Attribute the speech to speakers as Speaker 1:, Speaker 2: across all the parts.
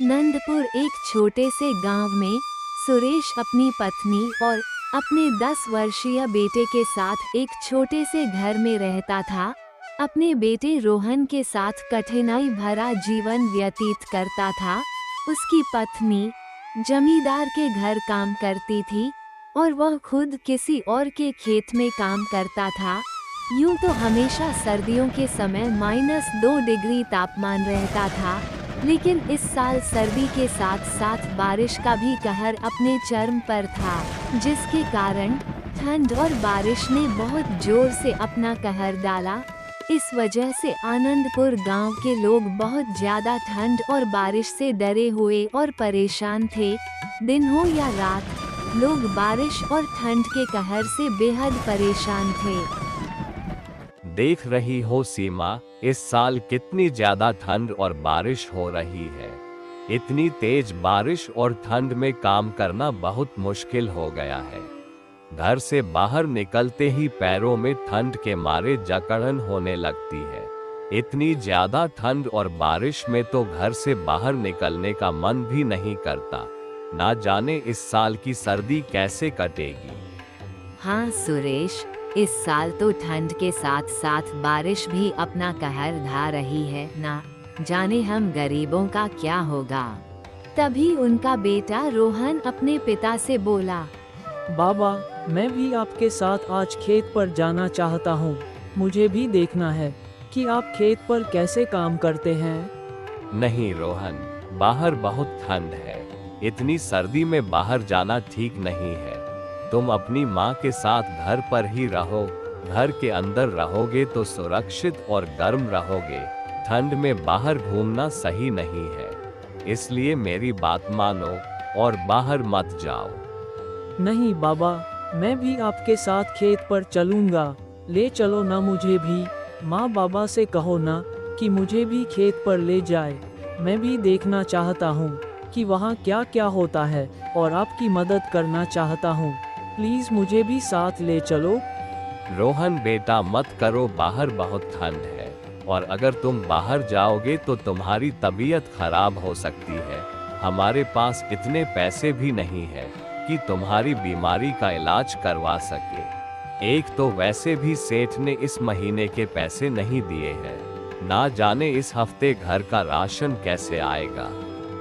Speaker 1: नंदपुर एक छोटे से गांव में सुरेश अपनी पत्नी और अपने 10 वर्षीय बेटे के साथ एक छोटे से घर में रहता था। अपने बेटे रोहन के साथ कठिनाई भरा जीवन व्यतीत करता था। उसकी पत्नी जमींदार के घर काम करती थी और वह खुद किसी और के खेत में काम करता था। यूं तो हमेशा सर्दियों के समय -2 डिग्री तापमान रहता था, लेकिन इस साल सर्दी के साथ साथ बारिश का भी कहर अपने चरम पर था, जिसके कारण ठंड और बारिश ने बहुत जोर से अपना कहर डाला। इस वजह से आनंदपुर गांव के लोग बहुत ज्यादा ठंड और बारिश से डरे हुए और परेशान थे। दिन हो या रात, लोग बारिश और ठंड के कहर से बेहद परेशान थे।
Speaker 2: देख रही हो सीमा, इस साल कितनी ज्यादा ठंड और बारिश हो रही है। इतनी तेज बारिश और ठंड में काम करना बहुत मुश्किल हो गया है। घर से बाहर निकलते ही पैरों में ठंड के मारे जकड़न होने लगती है। इतनी ज्यादा ठंड और बारिश में तो घर से बाहर निकलने का मन भी नहीं करता। ना जाने इस साल की सर्दी कैसे कटेगी।
Speaker 1: हाँ सुरेश, इस साल तो ठंड के साथ साथ बारिश भी अपना कहर ढा रही है। ना जाने हम गरीबों का क्या होगा। तभी उनका बेटा रोहन अपने पिता से बोला,
Speaker 3: बाबा, मैं भी आपके साथ आज खेत पर जाना चाहता हूँ। मुझे भी देखना है कि आप खेत पर कैसे काम करते हैं।
Speaker 2: नहीं रोहन, बाहर बहुत ठंड है। इतनी सर्दी में बाहर जाना ठीक नहीं है। तुम अपनी माँ के साथ घर पर ही रहो। घर के अंदर रहोगे तो सुरक्षित और गर्म रहोगे। ठंड में बाहर घूमना सही नहीं है। इसलिए मेरी बात मानो और बाहर मत जाओ।
Speaker 3: नहीं बाबा, मैं भी आपके साथ खेत पर चलूंगा। ले चलो ना मुझे भी। माँ बाबा से कहो ना कि मुझे भी खेत पर ले जाए। मैं भी देखना चाहता हूँ कि वहाँ क्या क्या होता है और आपकी मदद करना चाहता हूँ। प्लीज मुझे भी साथ ले चलो।
Speaker 2: रोहन बेटा, मत करो, बाहर बहुत ठंड है और अगर तुम बाहर जाओगे तो तुम्हारी तबीयत खराब हो सकती है। हमारे पास इतने पैसे भी नहीं है कि तुम्हारी बीमारी का इलाज करवा सके। एक तो वैसे भी सेठ ने इस महीने के पैसे नहीं दिए हैं। ना जाने इस हफ्ते घर का राशन कैसे आएगा।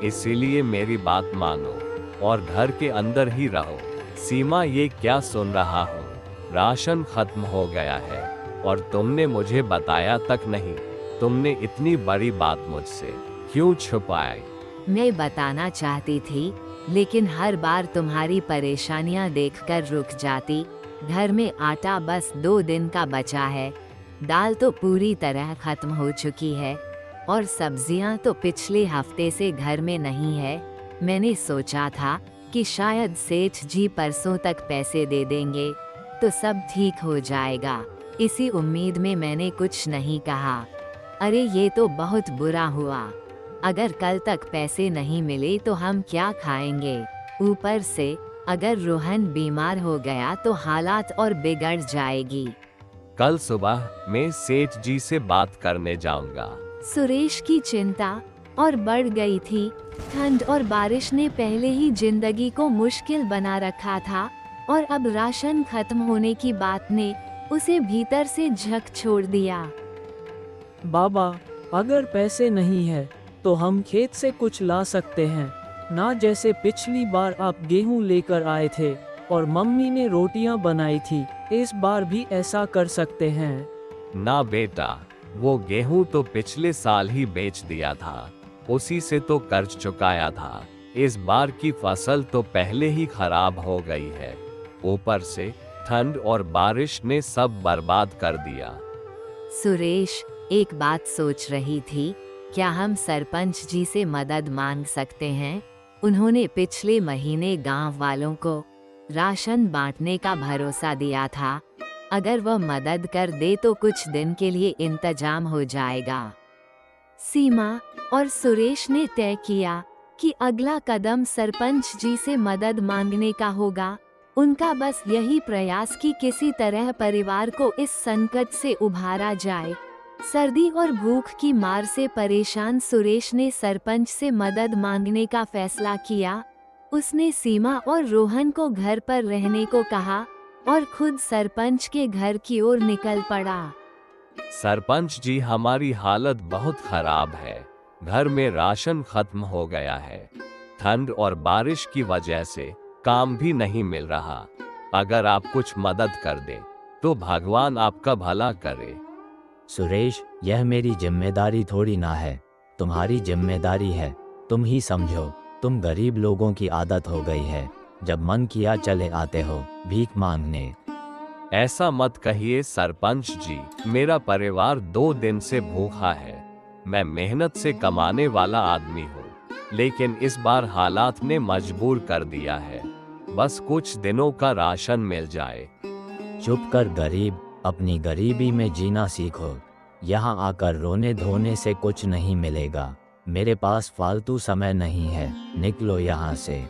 Speaker 2: इसीलिए मेरी बात मानो और घर के अंदर ही रहो। सीमा, ये क्या सुन रहा हूँ? राशन खत्म हो गया है और तुमने मुझे बताया तक नहीं। तुमने इतनी बड़ी बात मुझसे क्यों छुपाई?
Speaker 1: मैं बताना चाहती थी, लेकिन हर बार तुम्हारी परेशानियां देखकर रुक जाती। घर में आटा बस 2 दिन का बचा है, दाल तो पूरी तरह खत्म हो चुकी है और सब्जियां तो पिछले हफ्ते से घर में नहीं है। मैंने सोचा था कि शायद सेठ जी परसों तक पैसे दे देंगे तो सब ठीक हो जाएगा। इसी उम्मीद में मैंने कुछ नहीं कहा। अरे ये तो बहुत बुरा हुआ। अगर कल तक पैसे नहीं मिले तो हम क्या खाएंगे? ऊपर से अगर रोहन बीमार हो गया तो हालात और बिगड़ जाएगी।
Speaker 2: कल सुबह मैं सेठ जी से बात करने जाऊंगा।
Speaker 1: सुरेश की चिंता और बढ़ गई थी। ठंड और बारिश ने पहले ही जिंदगी को मुश्किल बना रखा था और अब राशन खत्म होने की बात ने उसे भीतर से झक छोड़ दिया।
Speaker 3: बाबा, अगर पैसे नहीं है तो हम खेत से कुछ ला सकते हैं ना। जैसे पिछली बार आप गेहूं लेकर आए थे और मम्मी ने रोटियां बनाई थी, इस बार भी ऐसा कर सकते हैं।
Speaker 2: ना बेटा, वो गेहूं तो पिछले साल ही बेच दिया था। उसी से तो कर्ज चुकाया था। इस बार की फसल तो पहले ही खराब हो गई है। ऊपर से ठंड और बारिश ने सब बर्बाद कर दिया।
Speaker 1: सुरेश एक बात सोच रही थी, क्या हम सरपंच जी से मदद मांग सकते हैं? उन्होंने पिछले महीने गांव वालों को राशन बांटने का भरोसा दिया था। अगर वह मदद कर दे तो कुछ दिन के लिए इंतजाम हो जाएगा। सीमा और सुरेश ने तय किया कि अगला कदम सरपंच जी से मदद मांगने का होगा। उनका बस यही प्रयास कि किसी तरह परिवार को इस संकट से उभारा जाए। सर्दी और भूख की मार से परेशान सुरेश ने सरपंच से मदद मांगने का फैसला किया। उसने सीमा और रोहन को घर पर रहने को कहा और खुद सरपंच के घर की ओर निकल पड़ा।
Speaker 2: सरपंच जी, हमारी हालत बहुत खराब है। घर में राशन खत्म हो गया है। ठंड और बारिश की वजह से काम भी नहीं मिल रहा। अगर आप कुछ मदद कर दें तो भगवान आपका भला करे।
Speaker 4: सुरेश, यह मेरी जिम्मेदारी थोड़ी ना है, तुम्हारी जिम्मेदारी है। तुम ही समझो, तुम गरीब लोगों की आदत हो गई है, जब मन किया चले आते हो भीख मांगने।
Speaker 2: ऐसा मत कहिए सरपंच जी, मेरा परिवार 2 दिन से भूखा है। मैं मेहनत से कमाने वाला आदमी हूँ, लेकिन इस बार हालात ने मजबूर कर दिया है। बस कुछ दिनों का राशन मिल जाए।
Speaker 4: चुप कर गरीब, अपनी गरीबी में जीना सीखो। यहाँ आकर रोने धोने से कुछ नहीं मिलेगा। मेरे पास फालतू समय नहीं है, निकलो यहाँ से।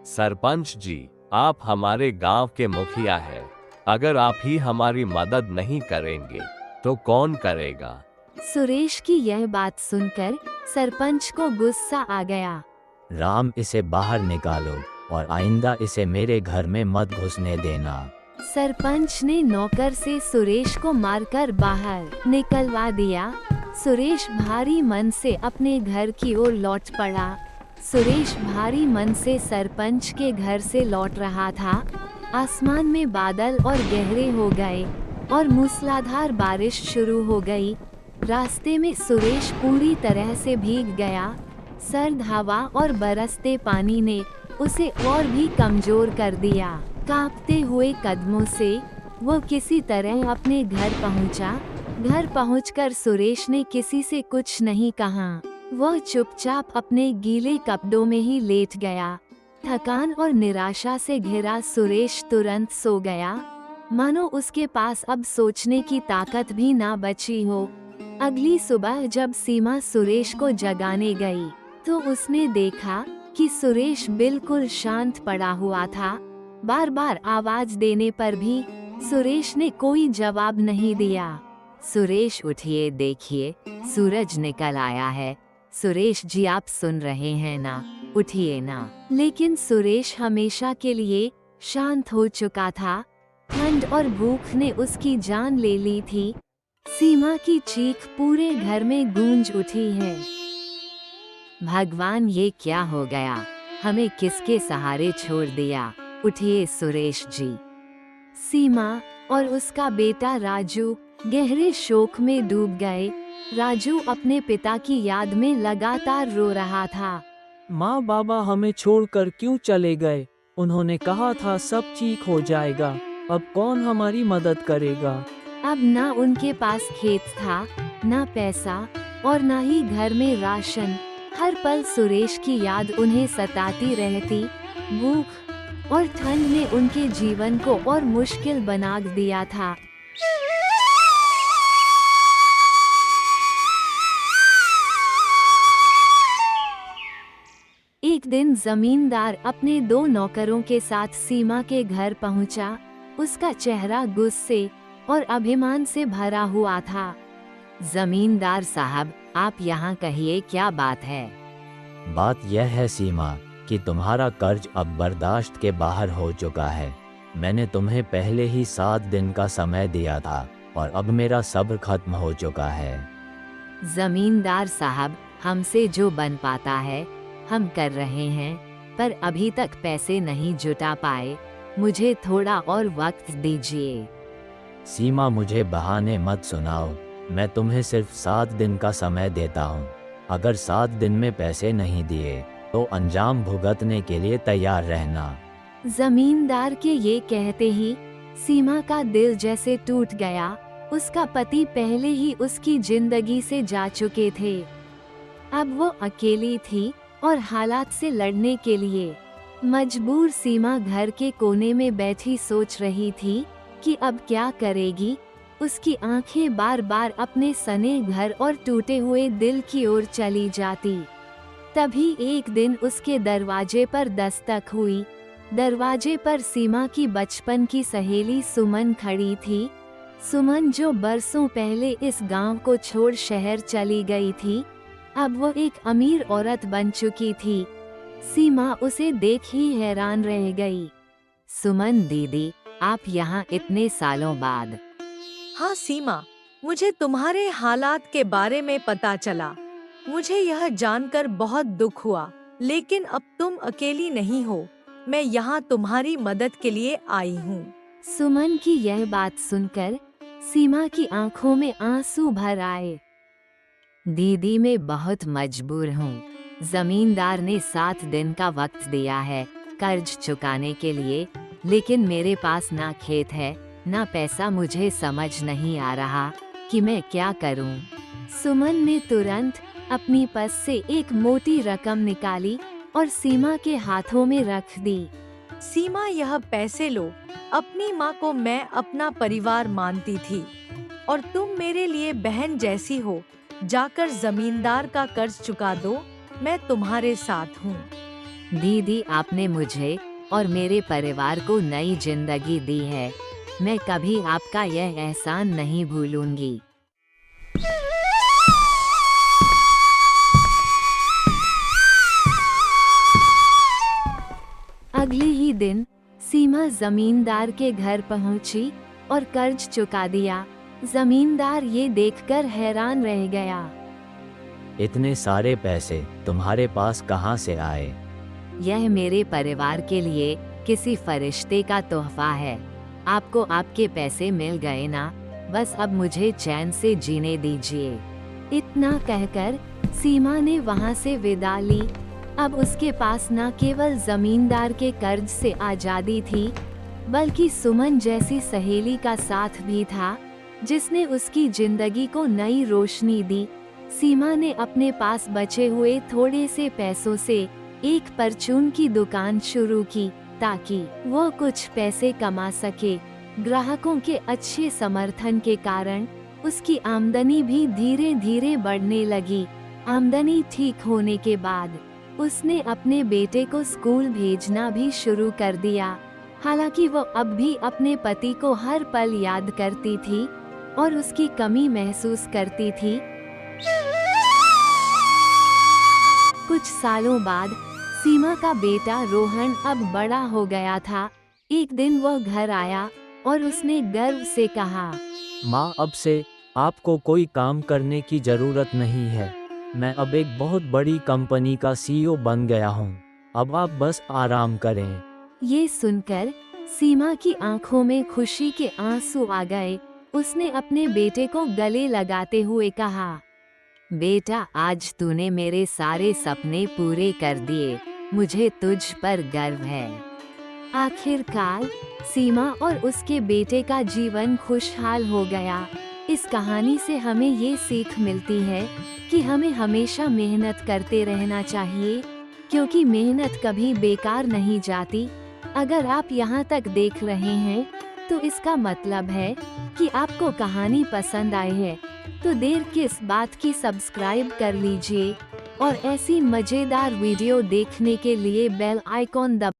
Speaker 2: सरपंच जी, आप हमारे गांव के मुखिया हैं। अगर आप ही हमारी मदद नहीं करेंगे तो कौन करेगा?
Speaker 1: सुरेश की यह बात सुनकर सरपंच को गुस्सा आ गया।
Speaker 4: राम, इसे बाहर निकालो और आइंदा इसे मेरे घर में मत घुसने देना।
Speaker 1: सरपंच ने नौकर से सुरेश को मारकर बाहर निकलवा दिया। सुरेश भारी मन से अपने घर की ओर लौट पड़ा। सुरेश भारी मन से सरपंच के घर से लौट रहा था। आसमान में बादल और गहरे हो गए और मूसलाधार बारिश शुरू हो गई। रास्ते में सुरेश पूरी तरह से भीग गया। सर्द हवा और बरसते पानी ने उसे और भी कमजोर कर दिया। कांपते हुए कदमों से वो किसी तरह अपने घर पहुंचा। घर पहुंचकर सुरेश ने किसी से कुछ नहीं कहा। वह चुपचाप अपने गीले कपड़ों में ही लेट गया। थकान और निराशा से घिरा सुरेश तुरंत सो गया, मानो उसके पास अब सोचने की ताकत भी ना बची हो। अगली सुबह जब सीमा सुरेश को जगाने गई तो उसने देखा कि सुरेश बिल्कुल शांत पड़ा हुआ था। बार बार आवाज देने पर भी सुरेश ने कोई जवाब नहीं दिया। सुरेश, उठिए, देखिए सूरज निकल आया है। सुरेश जी, आप सुन रहे हैं ना? उठिए ना। लेकिन सुरेश हमेशा के लिए शांत हो चुका था। ठंड और भूख ने उसकी जान ले ली थी। सीमा की चीख पूरे घर में गूंज उठी है। भगवान, ये क्या हो गया? हमें किसके सहारे छोड़ दिया? उठिए सुरेश जी। सीमा और उसका बेटा राजू गहरे शोक में डूब गए। राजू अपने पिता की याद में लगातार रो रहा था।
Speaker 3: माँ बाबा हमें छोड़कर क्यों चले गए? उन्होंने कहा था सब ठीक हो जाएगा। अब कौन हमारी मदद करेगा?
Speaker 1: अब ना उनके पास खेत था, ना पैसा और ना ही घर में राशन। हर पल सुरेश की याद उन्हें सताती रहती। भूख और ठंड ने उनके जीवन को और मुश्किल बना दिया था। एक दिन जमींदार अपने 2 नौकरों के साथ सीमा के घर पहुंचा। उसका चेहरा गुस्से और अभिमान से भरा हुआ था। जमींदार साहब, आप यहाँ कहिए, क्या बात है?
Speaker 4: बात यह है सीमा कि तुम्हारा कर्ज अब बर्दाश्त के बाहर हो चुका है। मैंने तुम्हें पहले ही 7 दिन का समय दिया था और अब मेरा सब्र खत्म हो चुका है।
Speaker 1: जमींदार साहब, हमसे जो बन पाता है हम कर रहे हैं, पर अभी तक पैसे नहीं जुटा पाए। मुझे थोड़ा और वक्त दीजिए।
Speaker 4: सीमा, मुझे बहाने मत सुनाओ। मैं तुम्हें सिर्फ 7 दिन का समय देता हूँ। अगर 7 दिन में पैसे नहीं दिए तो अंजाम भुगतने के लिए तैयार रहना।
Speaker 1: जमींदार के ये कहते ही सीमा का दिल जैसे टूट गया। उसका पति पहले ही उसकी जिंदगी से जा चुके थे। अब वो अकेली थी और हालात से लड़ने के लिए मजबूर। सीमा घर के कोने में बैठी सोच रही थी कि अब क्या करेगी। उसकी आंखें बार बार अपने सने घर और टूटे हुए दिल की ओर चली जाती। तभी एक दिन उसके दरवाजे पर दस्तक हुई। दरवाजे पर सीमा की बचपन की सहेली सुमन खड़ी थी। सुमन जो बरसों पहले इस गांव को छोड़ शहर चली गई थी, अब वो एक अमीर औरत बन चुकी थी। सीमा उसे देख ही हैरान रह गई। सुमन दीदी, आप यहाँ इतने सालों बाद?
Speaker 5: हाँ सीमा, मुझे तुम्हारे हालात के बारे में पता चला। मुझे यह जानकर बहुत दुख हुआ, लेकिन अब तुम अकेली नहीं हो। मैं यहाँ तुम्हारी मदद के लिए आई हूँ।
Speaker 1: सुमन की यह बात सुनकर सीमा की आंखों में आंसू भर आए। दीदी, मैं बहुत मजबूर हूँ। जमींदार ने 7 दिन का वक्त दिया है कर्ज चुकाने के लिए, लेकिन मेरे पास ना खेत है ना पैसा। मुझे समझ नहीं आ रहा कि मैं क्या करूँ। सुमन ने तुरंत अपनी पर्स से एक मोटी रकम निकाली और सीमा के हाथों में रख दी।
Speaker 5: सीमा, यह पैसे लो। अपनी माँ को मैं अपना परिवार मानती थी और तुम मेरे लिए बहन जैसी हो। जाकर जमींदार का कर्ज चुका दो, मैं तुम्हारे साथ हूँ।
Speaker 1: दीदी, आपने मुझे और मेरे परिवार को नई जिंदगी दी है। मैं कभी आपका यह एहसान नहीं भूलूंगी। अगले ही दिन सीमा जमींदार के घर पहुंची और कर्ज चुका दिया। जमींदार ये देखकर हैरान रह गया।
Speaker 4: इतने सारे पैसे तुम्हारे पास कहाँ से आए?
Speaker 1: यह मेरे परिवार के लिए किसी फरिश्ते का तोहफा है। आपको आपके पैसे मिल गए ना, बस अब मुझे चैन से जीने दीजिए। इतना कहकर सीमा ने वहां से विदा ली। अब उसके पास न केवल जमींदार के कर्ज से आजादी थी, बल्कि सुमन जैसी सहेली का साथ भी था, जिसने उसकी जिंदगी को नई रोशनी दी। सीमा ने अपने पास बचे हुए थोड़े से पैसों से एक परचून की दुकान शुरू की, ताकि वो कुछ पैसे कमा सके। ग्राहकों के अच्छे समर्थन के कारण उसकी आमदनी भी धीरे धीरे बढ़ने लगी। आमदनी ठीक होने के बाद उसने अपने बेटे को स्कूल भेजना भी शुरू कर दिया। हालांकि वो अब भी अपने पति को हर पल याद करती थी और उसकी कमी महसूस करती थी। कुछ सालों बाद सीमा का बेटा रोहन अब बड़ा हो गया था। एक दिन वह घर आया और उसने गर्व से कहा,
Speaker 3: माँ, अब से आपको कोई काम करने की जरूरत नहीं है। मैं अब एक बहुत बड़ी कंपनी का CEO बन गया हूँ। अब आप बस आराम करें।
Speaker 1: ये सुनकर सीमा की आंखों में खुशी के आंसू आ गए। उसने अपने बेटे को गले लगाते हुए कहा, बेटा, आज तूने मेरे सारे सपने पूरे कर दिए। मुझे तुझ पर गर्व है। आखिरकार सीमा और उसके बेटे का जीवन खुशहाल हो गया। इस कहानी से हमें ये सीख मिलती है कि हमें हमेशा मेहनत करते रहना चाहिए, क्योंकि मेहनत कभी बेकार नहीं जाती। अगर आप यहाँ तक देख रहे हैं तो इसका मतलब है कि आपको कहानी पसंद आई है। तो देर किस बात की, सब्सक्राइब कर लीजिए और ऐसी मजेदार वीडियो देखने के लिए बेल आइकॉन दबाएं।